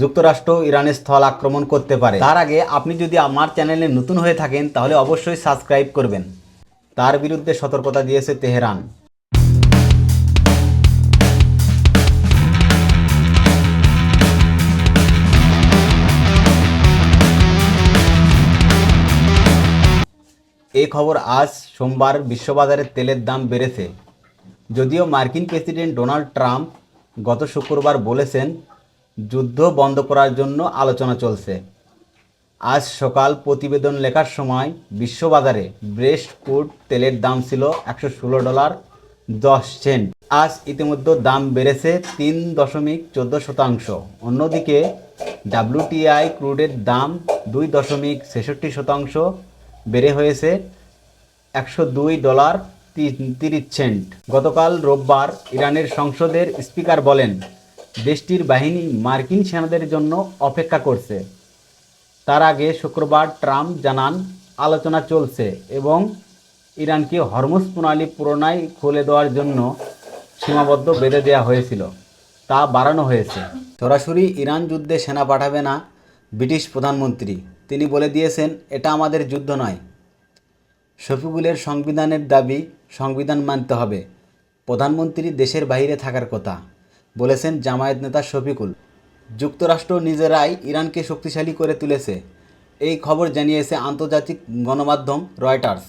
যুক্তরাষ্ট্র ইরানের স্থল আক্রমণ করতে পারে। তার আগে আপনি যদি আমার চ্যানেলে নতুন হয়ে থাকেন তাহলে অবশ্যই সাবস্ক্রাইব করবেন। তার বিরুদ্ধে সতর্কতা দিয়েছে তেহরান। এই খবর আজ সোমবার বিশ্ববাজারে তেলের দাম বেড়েছে। যদিও মার্কিন প্রেসিডেন্ট ডোনাল্ড ট্রাম্প গত শুক্রবার বলেছেন যুদ্ধ বন্ধ করার জন্য আলোচনা চলছে। আজ সকাল প্রতিবেদন লেখার সময় বিশ্ববাজারে ব্রেস্ট ক্রুড তেলের দাম ছিল $116.10। আজ ইতিমধ্যে দাম বেড়েছে 3.14%। অন্যদিকে WTI ক্রুডের দাম 2.66% বেড়ে হয়েছে $102.30। গতকাল রোববার ইরানের সংসদের স্পিকার বলেন দেশটির বাহিনী মার্কিন সেনাদের জন্য অপেক্ষা করছে। তার আগে শুক্রবার ট্রাম্প জানান আলোচনা চলছে এবং ইরানকে হরমুজ প্রণালী পুনরায় খুলে দেওয়ার জন্য সীমাবদ্ধ বেঁধে দেওয়া হয়েছিল তা বাড়ানো হয়েছে। সরাসরি ইরান যুদ্ধে সেনা পাঠাবে না ব্রিটিশ প্রধানমন্ত্রী। তিনি বলে দিয়েছেন এটা আমাদের যুদ্ধ নয়। শফিকুলের সংবিধানের দাবি সংবিধান মানতে হবে। প্রধানমন্ত্রী দেশের বাইরে থাকার কথা বলেছেন জামায়াত নেতা শফিকুল। যুক্তরাষ্ট্র নিজেরাই ইরানকে শক্তিশালী করে তুলেছে, এই খবর জানিয়েছে আন্তর্জাতিক গণমাধ্যম রয়টার্স।